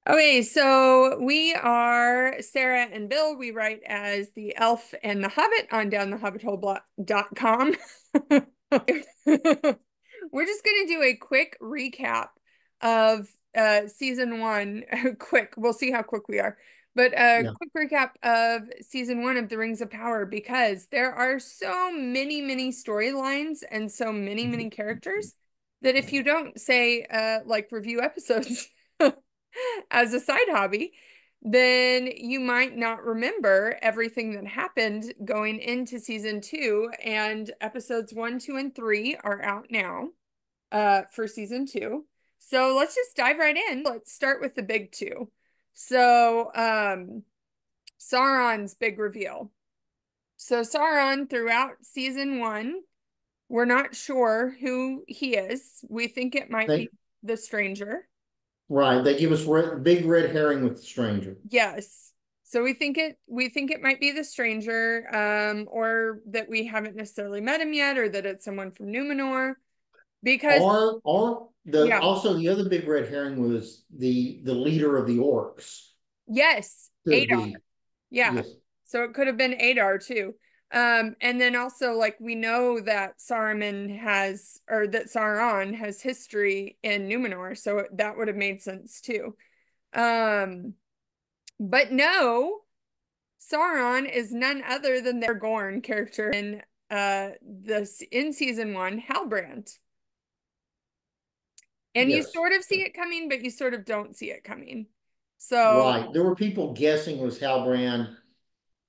Okay, so we are Sarah and Bill. We write as the Elf and the Hobbit on downthehobbithole.com. We're just going to do a quick recap of season one. Quick, we'll see how quick we are. But a Yeah. quick recap of season one of The Rings of Power because there are so many, many storylines and so many, many characters that if you don't say like review episodes as a side hobby, then you might not remember everything that happened going into season two. And episodes one, two, and three are out now for season two. So let's just dive right in. Let's start with the big two. So, Sauron's big reveal. So, Sauron, throughout season one, we're not sure who he is. We think it might They be the stranger. right. They give us big red herring with the stranger. Yes. So we think it might be the stranger, or that we haven't necessarily met him yet, or that it's someone from Numenor. Because Or the yeah, also the other big red herring was the leader of the orcs. yes, Could Adar. be. Yeah. Yes. So it could have been Adar too. And then also like we know that Sauron has history in Numenor, so that would have made sense too. Um, but no. Sauron is none other than their Gorn character in season one, Halbrand. And you Yes. sort of see it coming, but you sort of don't see it coming. So Right. There were people guessing it was Halbrand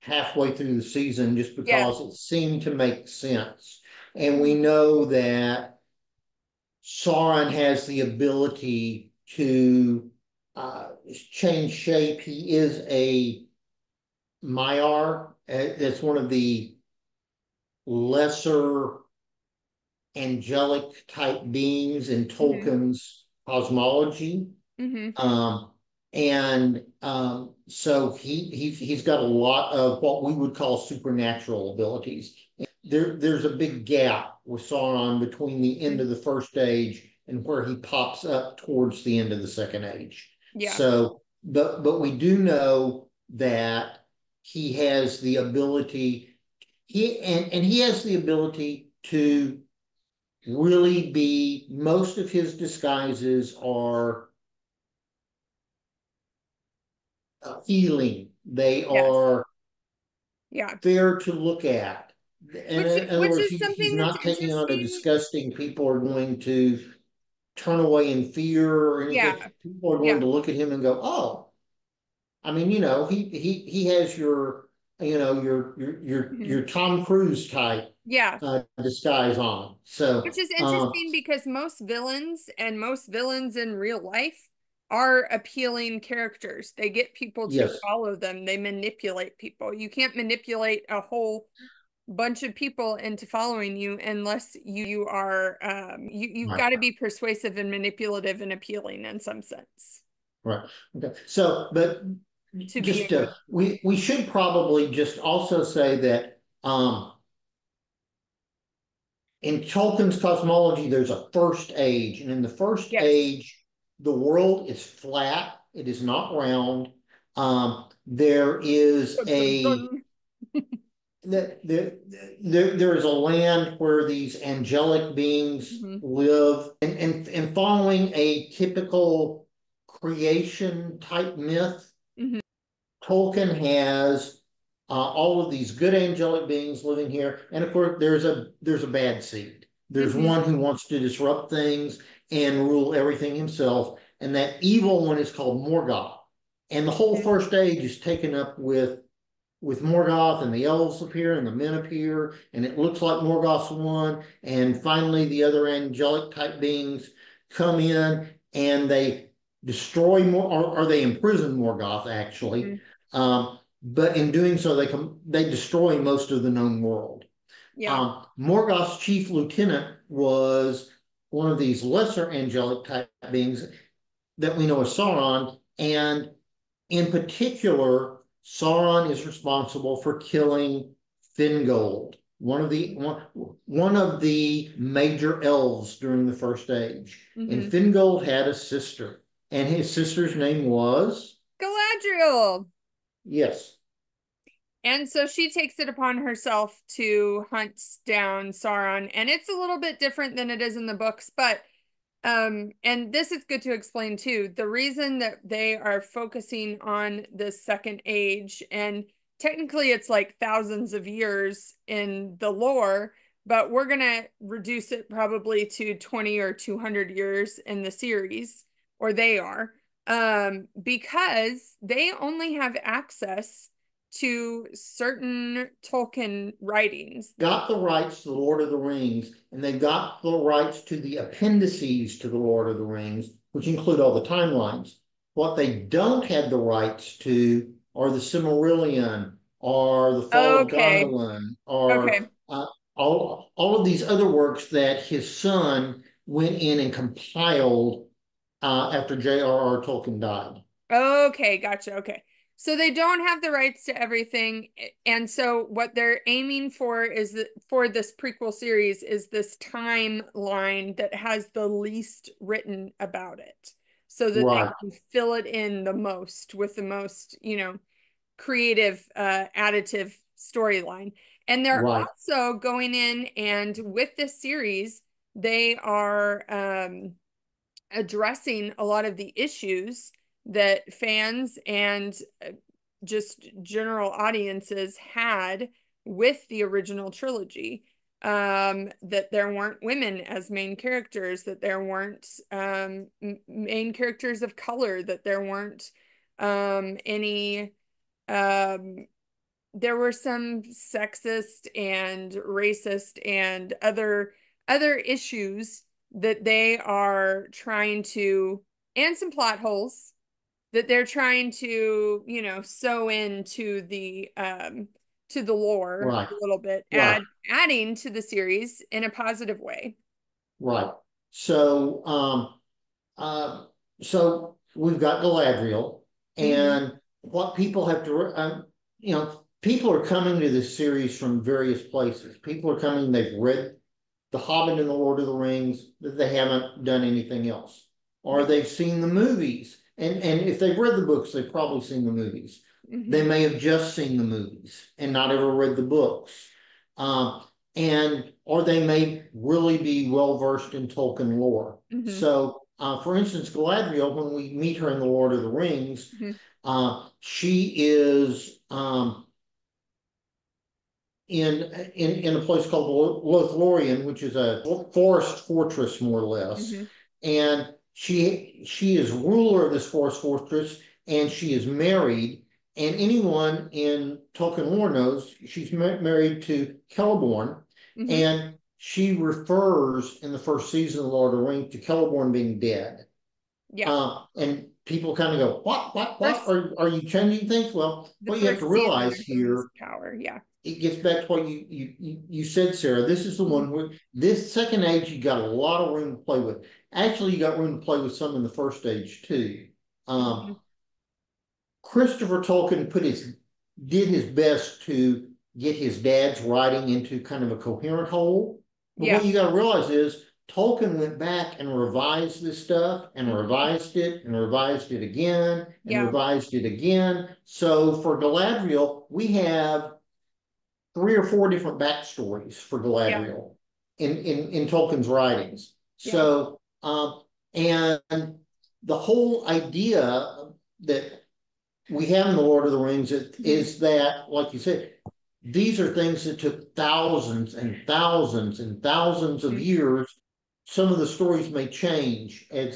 halfway through the season just yes. because it seemed to make sense. And we know that Sauron has the ability to change shape. He is a Maiar. That's one of the lesser angelic type beings in Hmm. Tolkien's cosmology. Hmm. Um, so he's got a lot of what we would call supernatural abilities. There's a big gap with Sauron between the end of the first age and where he pops up towards the end of the second age. Yeah. So, but we do know that he has the ability he has the ability to really be, most of his disguises are healing. They Yes. are Yeah. fair to look at. In other Which words, is he's something that's not taking on a interesting. disgusting people are going to turn away in fear or anything. Yeah. People are going Yeah. to look at him and go, oh, I mean, he has Hmm. your Tom Cruise type Yeah. disguise on. Which So is interesting because most villains in real life are appealing characters. They get people to yes, follow them. They manipulate people. You can't manipulate a whole bunch of people into following you unless you are you've right. got to be persuasive and manipulative and appealing in some sense Right. Okay. So, but to be a just good. we should probably just also say that in Tolkien's cosmology, there's a first age, and in the first Yes. age, the world is flat; it is not round. There is Dun, dun, a dun. that there is a land where these angelic beings Mhm. live, and following a typical creation type myth. Mhm. Tolkien has all of these good angelic beings living here, and of course there's a bad seed. There's Mhm. one who wants to disrupt things and rule everything himself, and that evil one is called Morgoth. And the whole Mhm. first age is taken up with Morgoth, and the elves appear and the men appear, and it looks like Morgoth's won. And finally, the other angelic type beings come in and they destroy or they imprison Morgoth actually. Mhm. But in doing so, they destroy most of the known world. Yeah. Morgoth's chief lieutenant was one of these lesser angelic type beings that we know as Sauron, and in particular, Sauron is responsible for killing Fingold, one of the major elves during the First Age. And Mhm. Fingold had a sister. And his sister's name was? Galadriel. Yes. And so she takes it upon herself to hunt down Sauron. And it's a little bit different than it is in the books, but and this is good to explain too. The reason that they are focusing on the second age, and technically it's like thousands of years in the lore, but we're gonna reduce it probably to 20 or 200 years in the series, or they are, because they only have access to certain Tolkien writings. Got the rights to the Lord of the Rings, and they've got the rights to the appendices to the Lord of the Rings, which include all the timelines. What they don't have the rights to are the Silmarillion, or the Fall of Okay. Gondolin, or Okay. all of these other works that his son went in and compiled after J.R.R. Tolkien died. Okay, gotcha. Okay. So they don't have the rights to everything. And so what they're aiming for is that for this prequel series is this timeline that has the least written about it so that they Right, can fill it in the most with the most, creative additive storyline. And they're right, also going in and with this series, they are addressing a lot of the issues that fans and just general audiences had with the original trilogy. That there weren't women as main characters, that there weren't main characters of color, that there weren't any there were some sexist and racist and other issues that they are trying to, and some plot holes that they're trying to, sew to the lore right, a little bit, right. adding to the series in a positive way. Right. So, uh, so we've got Galadriel, Hmm. and what people have to, people are coming to this series from various places. People are coming, they've read The Hobbit and The Lord of the Rings, that they haven't done anything else. Or Yeah. they've seen the movies. And if they've read the books, they've probably seen the movies. They Hmm. may have just seen the movies and not ever read the books. Um, and or they may really be well versed in Tolkien lore. Hmm. So, for instance, Galadriel, when we meet her in The Lord of the Rings, Hmm. she is in a place called Lothlorien, which is a forest fortress, more or less. Hmm. And she is ruler of this forest fortress, and she is married. And anyone in Tolkien lore knows she's married to Celeborn, Hmm. and she refers in the first season of The Lord of the Rings to Celeborn being dead. Yeah. And people kind of go, what? First, Are you changing things? Well, the what you have to first season realize of the Rings here, of Power. Yeah. it gets back to what you said, Sarah. This is the Hmm. one where this second age you got a lot of room to play with. Actually, you got room to play with some in the first age too. Hmm. Um, Christopher Tolkien did his best to get his dad's writing into kind of a coherent whole. But what Yeah. you got to realize is Tolkien went back and revised this stuff and Hmm. revised it and revised it again and Yeah. revised it again. So for Galadriel, we have three or four different backstories for Yeah. Galadriel in Tolkien's writings. Yeah. So, and the whole idea that we have in the Lord of the Rings Hmm. is that, like you said, these are things that took thousands and thousands and thousands of Hmm. years. Some of the stories may change, and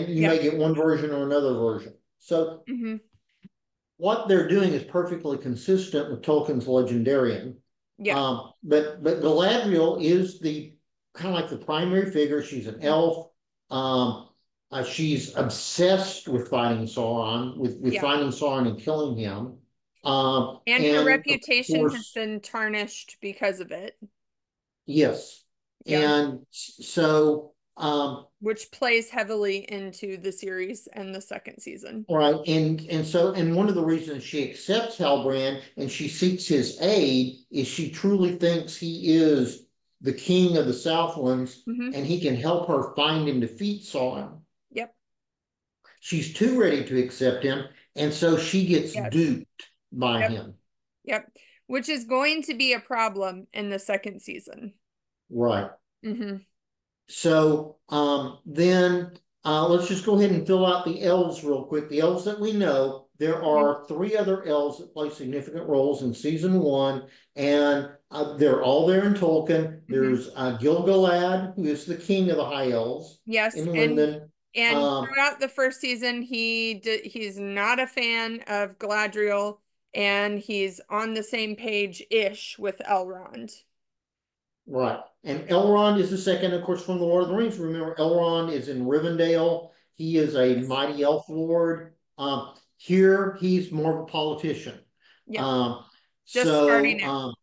you Yeah. may get one version or another version. So Hmm. what they're doing is perfectly consistent with Tolkien's Legendarium. Yeah. But Galadriel is the kind of like the primary figure. She's an elf. She's obsessed with fighting Sauron, with Yeah. finding Sauron and killing him. And her And of reputation has course, been tarnished because of it. yes. Yeah. And so Which plays heavily into the series and the second season. right, and one of the reasons she accepts Halbrand and she seeks his aid is she truly thinks he is the king of the Southlands Hmm. and he can help her find and defeat Sauron. Yep. she's too ready to accept him, and so she gets Yes. duped by Yep. him. Yep. Which is going to be a problem in the second season. Right. Mm-hmm. So then let's just go ahead and fill out the elves real quick. The elves that we know, there Mm-hmm. are three other elves that play significant roles in season one, and they're all there in Tolkien. Mm-hmm. There's Gil-galad, who is the king of the High Elves Yes, in Lindon. and Um, throughout the first season, he's not a fan of Galadriel, and he's on the same page ish with Elrond. Right. And Elrond is the second, of course, from the Lord of the Rings. Remember, Elrond is in Rivendell. He is a Yes. mighty elf lord. Here, he's more of a politician. Yep. Um, Just starting so, out.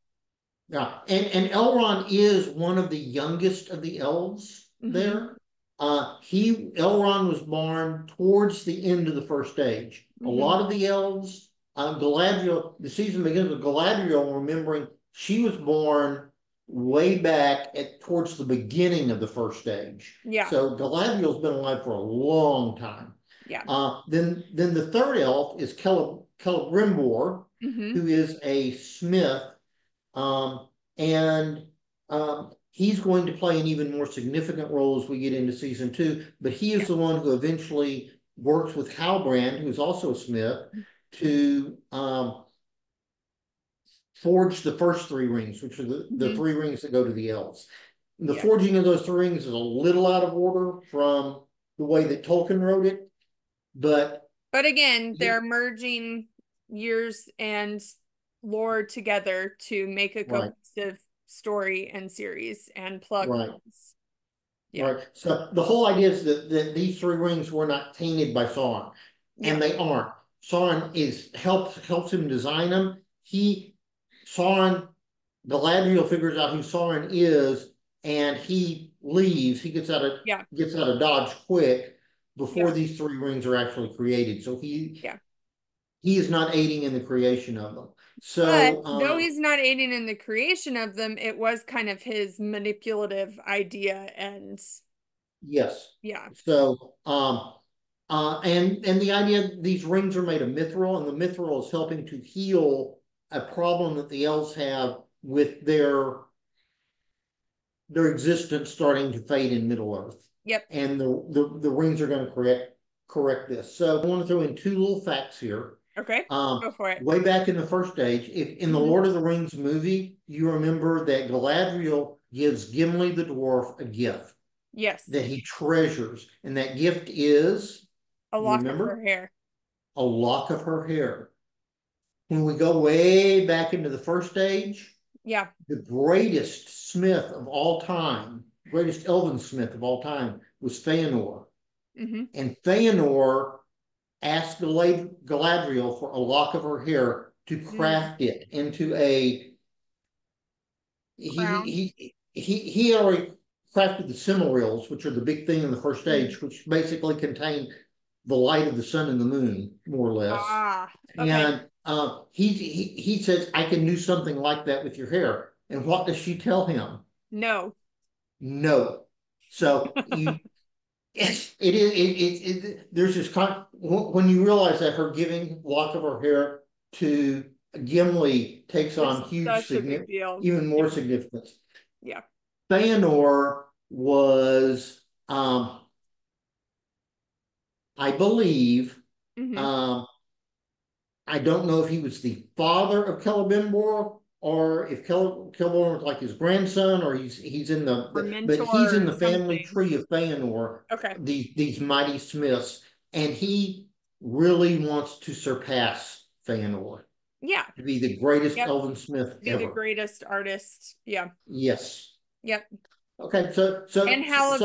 yeah. And Elrond is one of the youngest of the elves Mm-hmm. there. Elrond was born towards the end of the first age. A Mm-hmm. lot of the elves, Galadriel, the season begins with Galadriel remembering she was born way back at towards the beginning of the first stage. Yeah. So Galadriel's been alive for a long time. Yeah. Then the third elf is Celebrimbor, Mm-hmm. who is a smith, and he's going to play an even more significant role as we get into season two. But he is Yeah. the one who eventually works with Halbrand, who's also a smith, to forge the first three rings, which are the Mm-hmm. three rings that go to the elves. The Yes. forging of those three rings is a little out of order from the way that Tolkien wrote it, but But again, they're he, merging years and lore together to make a right, cohesive story and series and plug right. holes. Yeah. Right. So the whole idea is that these three rings were not tainted by Sauron, Yeah. and they aren't. Sauron helps him design them. Sauron, Galadriel figures out who Sauron is, and he leaves. He Yeah. gets out of Dodge quick before Yeah. these three rings are actually created. So Yeah. he is not aiding in the creation of them. But So though he's not aiding in the creation of them, it was kind of his manipulative idea. And yes. yeah. So and the idea these rings are made of mithril, and the mithril is helping to heal a problem that the elves have with their existence starting to fade in Middle Earth. Yep. And the rings are going to correct this. So I want to throw in two little facts here. Okay. Go for it. Way back in the first stage, if in the Mm-hmm. Lord of the Rings movie, you remember that Galadriel gives Gimli the dwarf a gift Yes. that he treasures, and that gift is, A you lock of her remember, hair. a lock of her hair. When we go way back into the first stage, Yeah. the greatest smith of all time, greatest elven smith of all time, was Feanor. Mm-hmm. And Feanor asked Galadriel for a lock of her hair to Mm. craft it into a. Crown. He already crafted the Silmarils, which are the big thing in the first Mm. stage, which basically contain the light of the sun and the moon, more or less. Ah. Okay. And he says, I can do something like that with your hair. And what does she tell him? No. No. So there's this when you realize that her giving lock of her hair to Gimli takes It's on huge such a big deal. even Yeah. more significance. Yeah. Feanor was, I believe, Mm-hmm. um, I don't know if he was the father of Celebrimbor or if Celebrimbor was like his grandson, or he's in Or but he's mentor in or the family something. tree of Feanor, Okay. these mighty smiths, and he really wants to surpass Feanor Yeah. to be the greatest Yep. elven smith Be the ever. greatest artist. Yeah. Yes. Yep. Okay, And so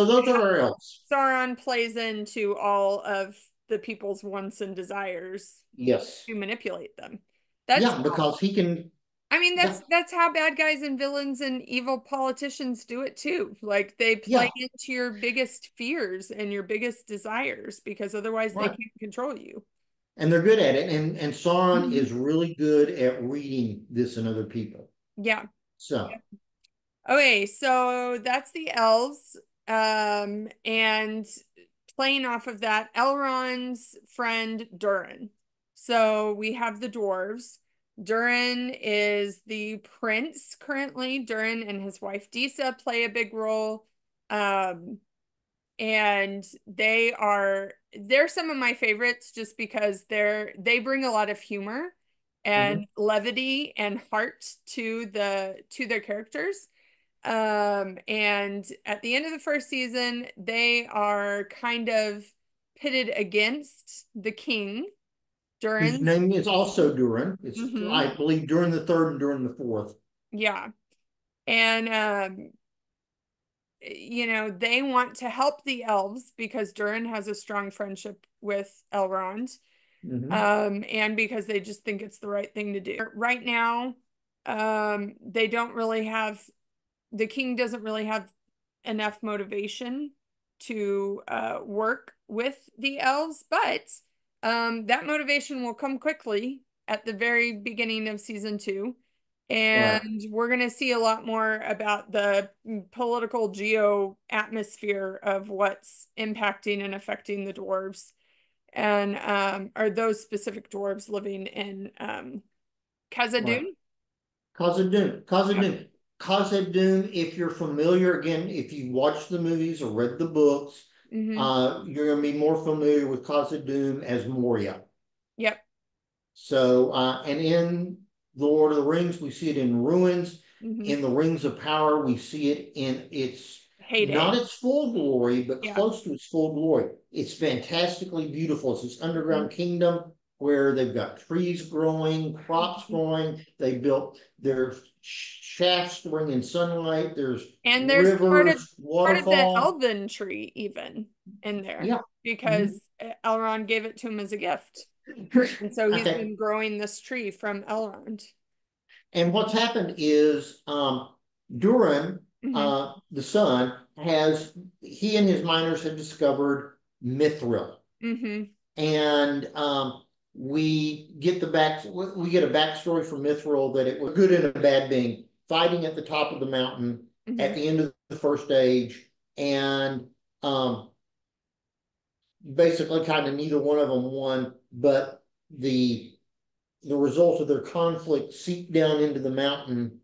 those are our elves. Sauron plays into all of the people's wants and desires Yes. to manipulate them. That's Yeah, because he can. I mean, Yeah, that's how bad guys and villains and evil politicians do it too. Like they play yeah, into your biggest fears and your biggest desires because otherwise they right. can't control you. And they're good at it. And Sauron Mhm. is really good at reading this in other people. Yeah. So Okay, so that's the elves. And playing off of that, Elrond's friend Durin. So we have the dwarves. Durin is the prince currently. Durin and his wife Disa play a big role. And they're some of my favorites just because they bring a lot of humor and levity and heart to their characters. And at the end of the first season, they are kind of pitted against the king, Whose Durin's. name is also Durin. It's, Hmm. I believe, during the third and during the fourth. Yeah. And they want to help the elves because Durin has a strong friendship with Elrond. And because they just think it's the right thing to do. Right now, they don't really have the king doesn't really have enough motivation to work with the elves, but that motivation will come quickly at the very beginning of season 2. Right. And we're going to see a lot more about the political geo atmosphere of what's impacting and affecting the dwarves and are those specific dwarves living in Right. Khazad-dûm. Khazad-dûm. Yep. Khazad-dûm. Khazad-dûm, if you're familiar, again, if you watched the movies or read the books, Hmm. you're going to be more familiar with Khazad-dûm as Moria. Yep. So, and in The Lord of the Rings, we see it in ruins. Hmm. In the Rings of Power, we see it in its not Heyday. its full glory, but Yeah. close to its full glory. It's fantastically beautiful. It's this Hmm. underground kingdom where they've got trees growing, crops Hmm. growing. They built their shafts to bring in sunlight. There's And there's rivers, part of the waterfall. elven tree even in there Yeah. because Elrond gave it to him as a gift. And so he's Okay. been growing this tree from Elrond. And what's happened is Durin, Hmm. the son, he and his miners have discovered Mithril. Hmm. And we get a backstory from Mithril that it was good and a bad being, fighting at the top of the mountain Hmm. at the end of the first age, and basically kind of neither one of them won, but the result of their conflict seeped down into the mountain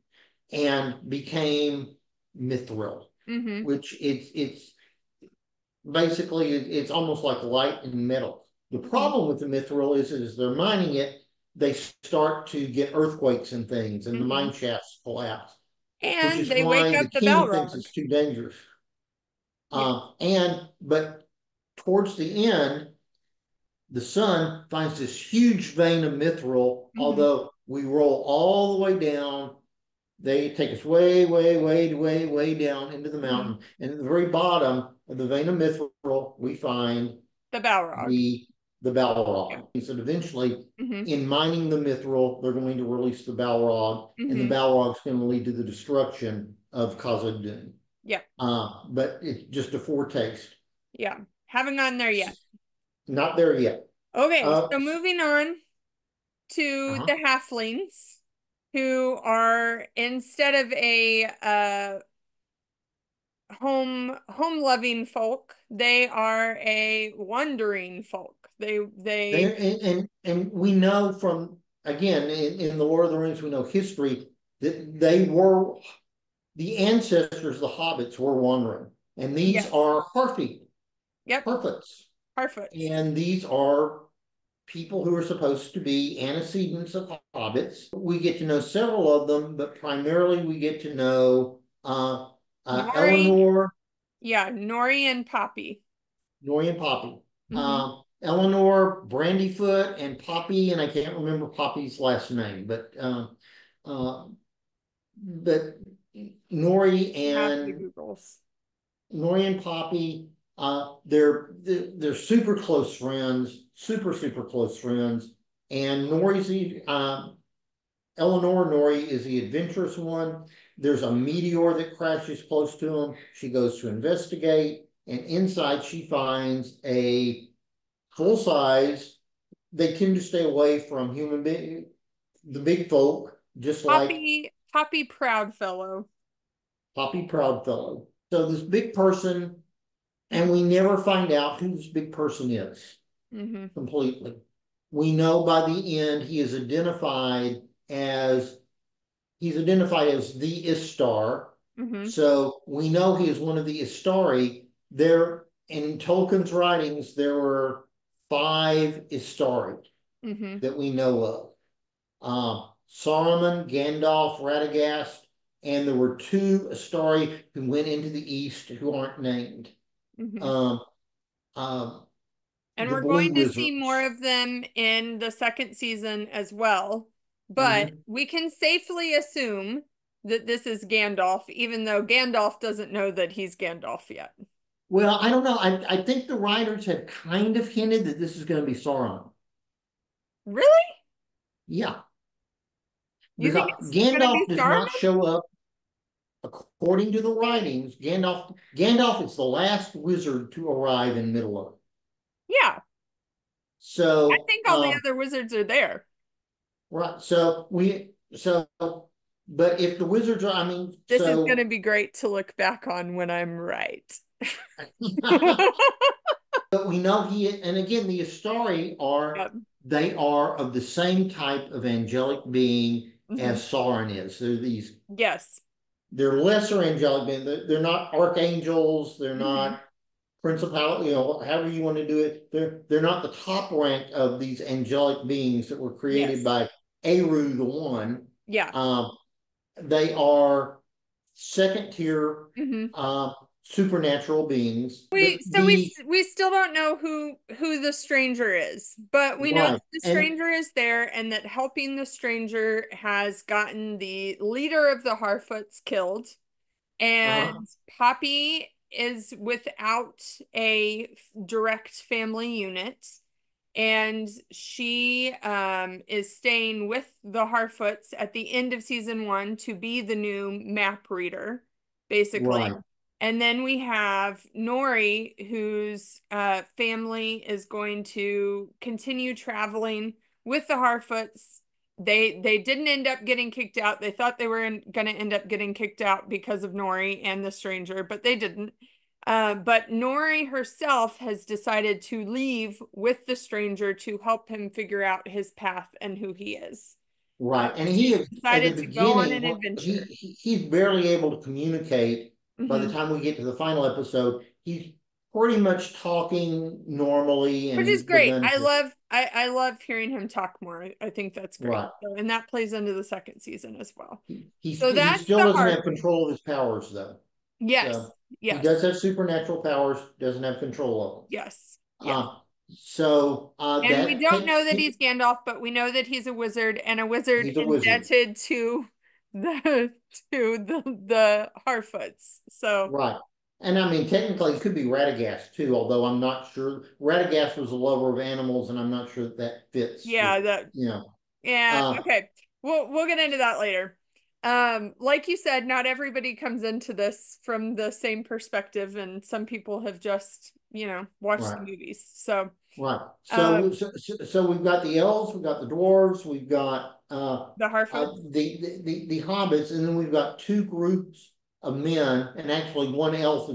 and became Mithril, Hmm. which it's basically it's almost like light and metal. The Hmm. problem with the Mithril is as they're mining it, they start to get earthquakes and things, and the Hmm. mine shafts collapse, which And is they wake why the up the king thinks Balrog. it's too dangerous. Yeah. But towards the end, the sun finds this huge vein of Mithril, Hmm. although we roll all the way down. They take us way, way, way, way, way down into the Hmm. mountain. And at the very bottom of the vein of Mithril, we find The Balrog. the the Yeah. Balrog. He said eventually, Hmm. in mining the Mithril, they're going to release the Balrog, and the Hmm. Balrog's going to lead to the destruction of Khazad-dûm. Yeah. But it's just a foretaste. Yeah. Haven't gotten there yet. Not there yet. Okay, Uh, so moving on to uh-huh. the halflings, who are instead of a home loving folk, they are a wandering folk. They And we know from again in the Lord of the Rings, we know history that they were the ancestors, the hobbits, were wandering, and these Yes. are Harfy, Yep. Harfoots, Harfoots. and these are people who are supposed to be antecedents of hobbits. We get to know several of them, but primarily we get to know Nori, Eleanor, yeah, Nori and Poppy. Nori and Poppy. Hmm. Eleanor, Brandyfoot, and Poppy, and I can't remember Poppy's last name, uh, but Nori Have the and Googles. Nori and Poppy, they're super close friends, super close friends. And Eleanor Nori is the adventurous one. There's a meteor that crashes close to them. She goes to investigate, and inside she finds a full size. They tend to stay away from the big folk, just like Poppy Proudfellow. Poppy Proudfellow. So this big person And we never find out who this big person is completely. We know by the end as he's identified as the Istar. So we know he is one of the Istari. There in Tolkien's writings, there were 5 Istari that we know of. Saruman, Gandalf, Radagast, and there were 2 Astari who went into the east who aren't named. Um, And the we're Blue going to see more Wizards. of them in the second season as well. But we can safely assume that this is Gandalf, even though Gandalf doesn't know that he's Gandalf yet. Well, I don't know. I think the writers have kind of hinted that this is going to be Sauron. Really? Yeah, You think because it's gonna Gandalf be does Saruman? not show up according to the writings. Gandalf is the last wizard to arrive in Middle Earth. Yeah, I So, think all the other wizards are there. right. But if the wizards are, I mean, This is gonna so, be great to look back on when I'm right. but we know and again, the Astari Yep. they are of the same type of angelic being as Sauron is. Yes. They're lesser angelic beings. They're not archangels. They're not principality, however you want to do it. They're not the top rank of these angelic beings that were created Yes. by Eru the One. Yeah. They are second tier Mm-hmm. supernatural beings. We still don't know who the stranger is, but we know that Right, the and stranger is there and that helping the stranger has gotten the leader of the Harfoots killed. And Poppy is without a direct family unit. And she is staying with the Harfoots at the end of season 1 to be the new map reader, basically. right, And then we have Nori, whose family is going to continue traveling with the Harfoots. They didn't end up getting kicked out. They thought they were going to end up getting kicked out because of Nori and the stranger, but they didn't. But Nori herself has decided to leave with the stranger to help him figure out his path and who he is. right. And he She's is at the decided to go on beginning. an adventure. He's barely able to communicate. By the Mm-hmm. time we get to the final episode, he's pretty much talking normally Which is and great. begun to. I love hearing him talk more. I think that's great. Right. So, and that plays into the second season as well. So He that's still the doesn't hard have one. control of his powers though. Yes. So he Yes. does have supernatural powers, doesn't have control of them. Yes. Yes. So And we that don't know takes that he's Gandalf, but we know that he's a wizard and a wizard he's a wizard. indebted to the the Harfoots. So Right. And I mean, technically, it could be Radagast too, although I'm not sure. Radagast was a lover of animals, and I'm not sure that fits yeah, with, that you know. yeah, Uh, okay. We'll get into that later. Like you said, not everybody comes into this from the same perspective, and some people have just, watched the right, movies. So, right. um, So we've got the elves, we've got the dwarves, we've got the Harfoots. the hobbits, and then we've got 2 groups of men, and actually one elf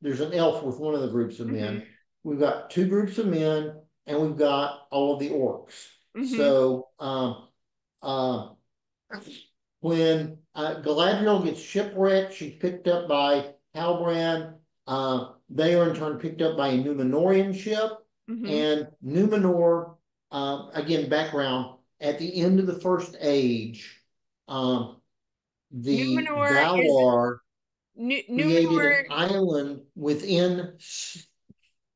there's an elf with one of the groups of men. Mm-hmm. We've got 2 groups of men, and we've got all of the orcs. Mm-hmm. So uh, when Galadriel gets shipwrecked, she's picked up by Halbrand. They are in turn picked up by a Numenorian ship. Mm-hmm. And Numenor, again, background, at the end of the First Age, the Numenor is Valar created an Numenor. island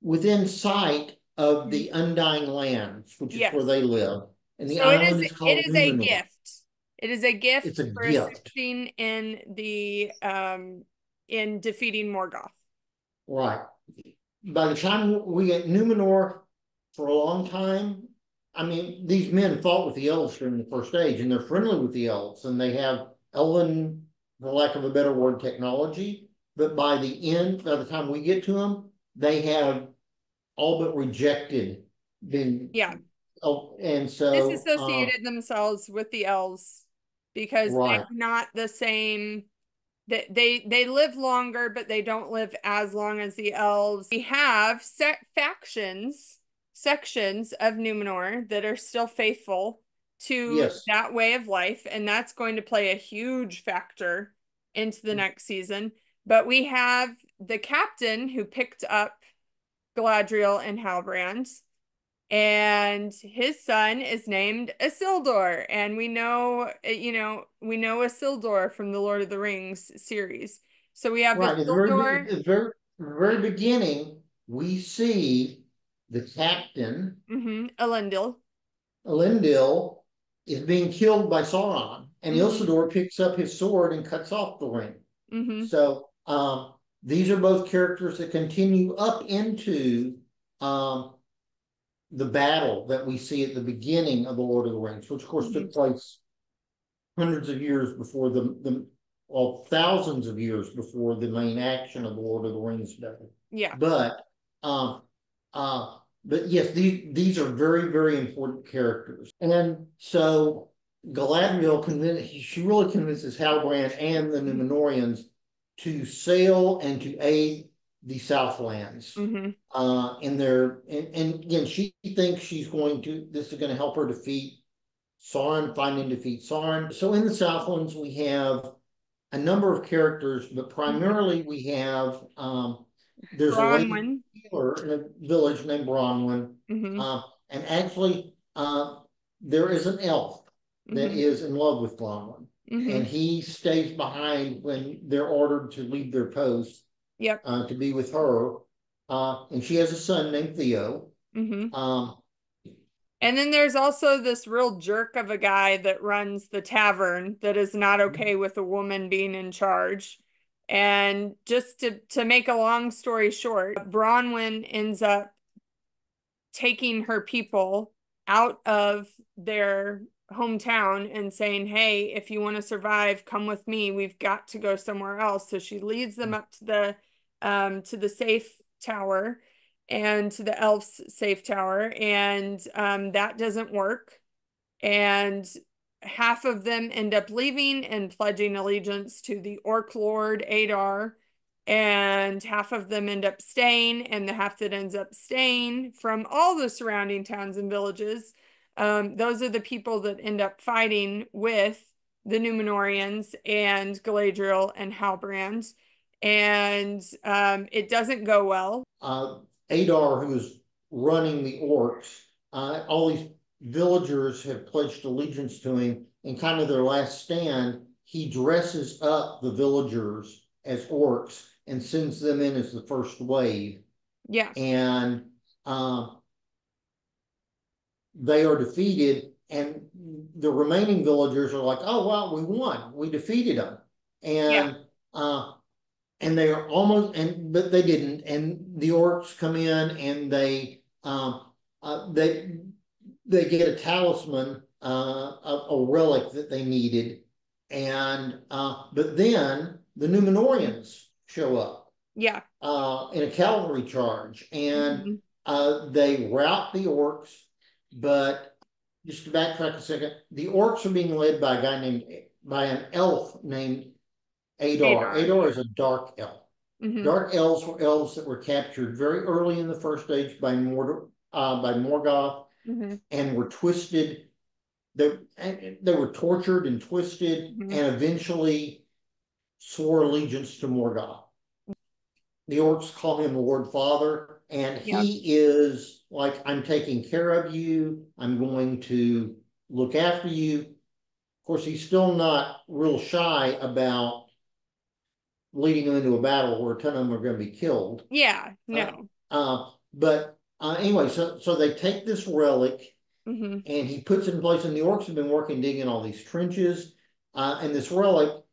within sight of the Undying Lands, which is where Yes. they live. And the So it is island is it called is a Numenor. gift. It is a It's gift a for gift. assisting in defeating Morgoth. Right. By the time we get Numenor for a long time, I mean, these men fought with the elves during the First Age, and they're friendly with the elves, and they have elven, for lack of a better word, technology. But by the time we get to them, they have all but rejected being. Yeah. Oh, and so Disassociated themselves with the elves because they're right, not the same They live longer, but they don't live as long as the elves. We have sections of Numenor that are still faithful to Yes. that way of life, and that's going to play a huge factor into the next season. But we have the captain who picked up Galadriel and Halbrand, and his son is named Isildur, and we know Isildur from the Lord of the Rings series. So we have Right. Isildur. At the very beginning, we see the captain, Elendil. Elendil, is being killed by Sauron, and Mm-hmm. Isildur picks up his sword and cuts off the ring. Mm-hmm. So these are both characters that continue up into um, the battle that we see at the beginning of the Lord of the Rings, which of course Mm-hmm. took place hundreds of years before well, thousands of years before the main action of the Lord of the Rings battle. Yeah. But um, but yes, these are very, very important characters. And so Galadriel she really convinces Halbrand and the Numenorians to sail and to aid the Southlands. Mm-hmm. In and again, she thinks this is going to help her defeat Sauron, find and defeat Sauron. So in the Southlands, we have a number of characters, but primarily we have there's a lady Bronwyn. healer in a village named Bronwyn, Mm-hmm. and actually there is an elf that Mm-hmm. is in love with Bronwyn, Mm-hmm. and he stays behind when they're ordered to leave their post Yep. to be with her, and she has a son named Theo. Mm-hmm. Um, And then there's also this real jerk of a guy that runs the tavern that is not okay with a woman being in charge. And just to make a long story short, Bronwyn ends up taking her people out of their hometown and saying, "Hey, if you want to survive, come with me. We've got to go somewhere else." So she leads them up to the safe tower and to the elf's safe tower, and that doesn't work. And half of them end up leaving and pledging allegiance to the Orc Lord Adar, and half of them end up staying, and the half that ends up staying from all the surrounding towns and villages, those are the people that end up fighting with the Numenorians and Galadriel and Halbrand, and it doesn't go well. Adar, who's running the orcs, all these villagers have pledged allegiance to him. In kind of their last stand, he dresses up the villagers as orcs and sends them in as the first wave. Yeah. And they are defeated, and the remaining villagers are like, "Oh wow, we won! We defeated them!" Yeah. Uh, and they are almost but they didn't, and the orcs come in and they get a talisman, a relic that they needed, and but then the Numenorians show up Yeah. in a cavalry charge, and Mhm. they rout the orcs. But just to backtrack a second, the orcs are being led by an elf named Adar. Adar. Adar is a dark elf. Hmm. Dark elves were elves that were captured very early in the First Age by Morgoth, Hmm. and were twisted. They were tortured and twisted, Hmm. and eventually swore allegiance to Morgoth. The orcs call him Lord Father, and Yeah. he is like, "I'm taking care of you. I'm going to look after you." Of course, he's still not real shy about leading them into a battle where a ton of them are going to be killed. Yeah. Uh, No. but anyway, so they take this relic Hmm. and he puts it in place, and the orcs have been working digging all these trenches, and this relic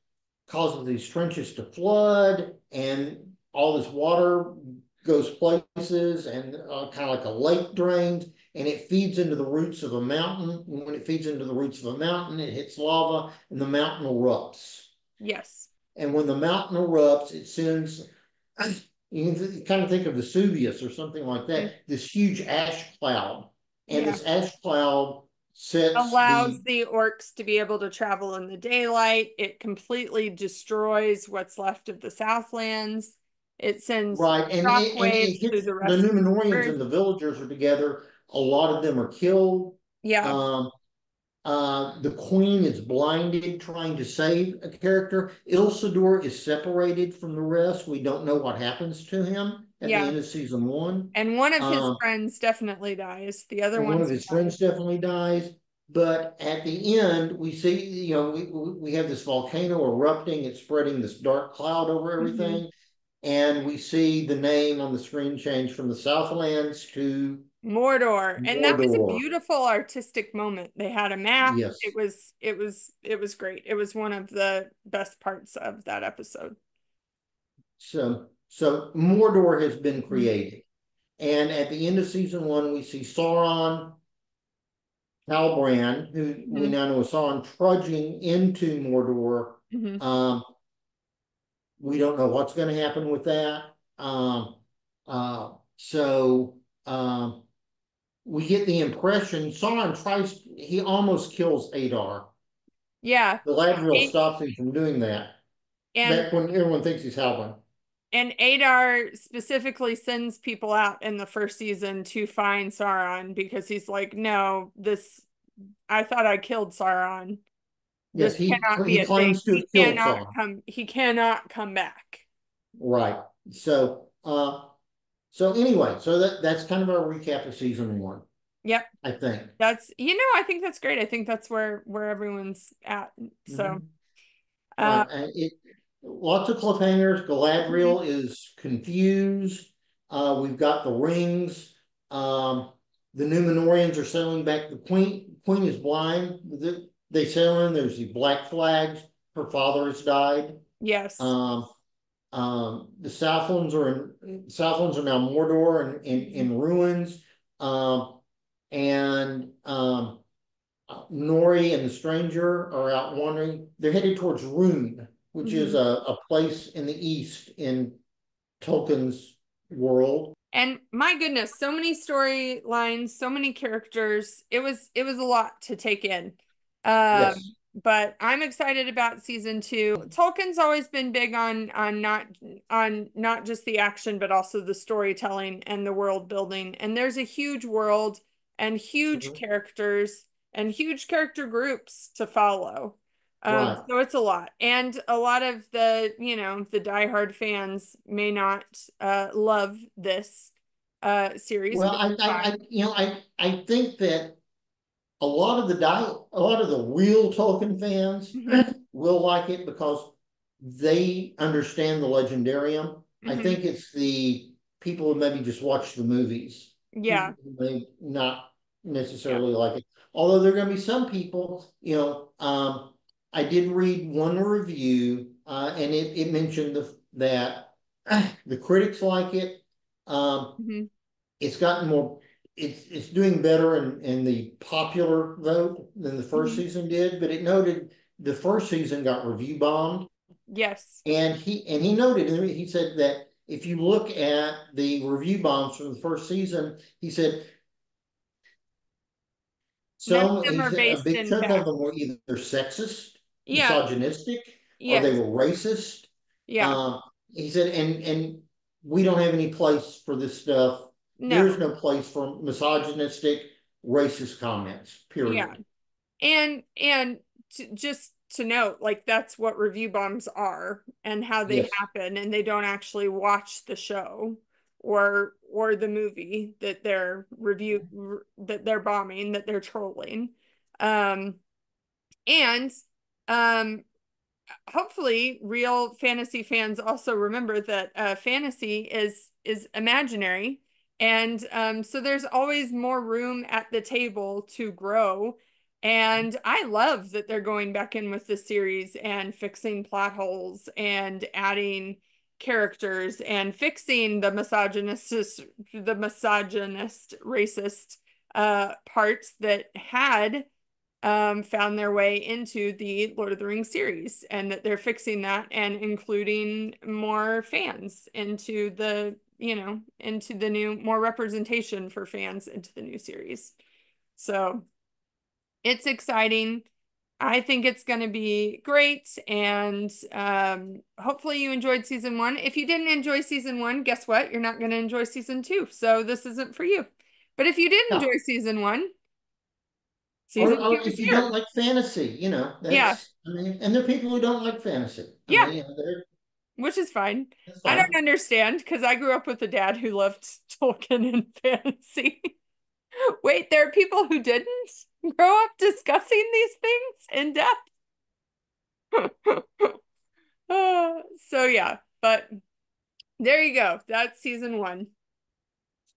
causes these trenches to flood, and all this water goes places, and kind of like a lake drains, and it feeds into the roots of a mountain. And when it feeds into the roots of a mountain, it hits lava, and the mountain erupts. Yes. And when the mountain erupts, it sends, you can kind of think of Vesuvius or something like Mhm. that, this huge ash cloud. And Yeah. this ash cloud sets allows the the orcs to be able to travel in the daylight. It completely destroys what's left of the Southlands. It sends right, and shockwaves it through gets the the rest of the Numenorians earth. and the villagers are together. A lot of them are killed. Yeah, Um, the queen is blinded trying to save a character. Ilsador is separated from the rest. We don't know what happens to him at the yeah. end of season one. And one of his Um, friends definitely dies. The other one of ones his friends survive. definitely dies. But at the end, we see, we have this volcano erupting. It's spreading this dark cloud over Hmm. everything. And we see the name on the screen change from the Southlands to Mordor. And that was a Mordor. beautiful artistic moment. They had a map. Yes. It was great. It was one of the best parts of that episode. So Mordor has been Mhm. created. And at the end of season one, we see Sauron, Halbrand, who we Mhm. now know as Sauron, trudging into Mordor. Mhm. Um, we don't know what's going to happen with that. So we get the impression Sauron he almost kills Adar. Yeah. Galadriel A- stops him from doing that. And Back when everyone thinks he's Halbrand. and Adar specifically sends people out in the first season to find Sauron because he's like, no, this I thought I killed Sauron. Yes, This cannot be he a thing. claims to have killed Sauron. He cannot come back. Right. So anyway, so that's kind of our recap of season one, Yep. I think. I think that's great. I think that's where everyone's at. So, Mhm. uh, Right. And lots of cliffhangers. mhm. Galadriel is confused. We've got the rings. The Numenorians are sailing back. The queen is blind. They sail in. There's the black flags. Her father has died. Yes. Um, the Southlands are now Mordor and Mhm. in ruins. And Nori and the stranger are out wandering. They're headed towards Rune, which is Mhm. a place in the east in Tolkien's world. And my goodness, so many storylines, so many characters. It was a lot to take in. Yes. But I'm excited about season two. Tolkien's always been big on not just the action, but also the storytelling and the world building. And there's a huge world and huge Mhm. characters and huge character groups to follow. Right. So it's a lot. And a lot of the diehard fans may not love this series, Well, which is fine. I think that a lot of the real Tolkien fans Hmm. will like it because they understand the legendarium. I Hmm. think it's the people who maybe just watch the movies Yeah. who may not Yeah. necessarily like it. Although there are going to be some people, I did read one review, and it mentioned that the critics like it. Um, Hmm. it's gotten more it's doing better in the popular vote than the first Hmm. season did, but it noted the first season got review bombed. Yes. And he noted, he said that if you look at the review bombs from the first season, None of them he are said a based big in chunk of fact. them were either sexist, Yeah. misogynistic, or they Yes. were racist. Yeah. Um, he said, and we don't have any place for this stuff. There No. is no place for misogynistic, racist comments. Yeah. Period. Just to note, like that's what review bombs are and how they Yes. happen, and they don't actually watch the show or the movie that they're bombing, that they're trolling. Um and um hopefully real fantasy fans also remember that fantasy is imaginary, and so there's always more room at the table to grow. And I love that they're going back in with the series and fixing plot holes and adding characters and fixing the misogynist racist parts that had found their way into the Lord of the Rings series, and that they're fixing that and including more fans into the new, more representation for fans into the new series. So It's exciting. I think it's going to be great. And hopefully you enjoyed season one. If you didn't enjoy season one, guess what? You're not going to enjoy season two. So this isn't for you. But if you did Yeah. enjoy season one, season two Or is if you here. don't like fantasy, Yeah. I mean, and there are people who don't like fantasy. I Yeah. mean, Which is fine. that's I don't fine. understand because I grew up with a dad who loved Tolkien and fantasy. Wait, there are people who didn't grow up discussing these things in depth. So yeah, but there you go. That's season one.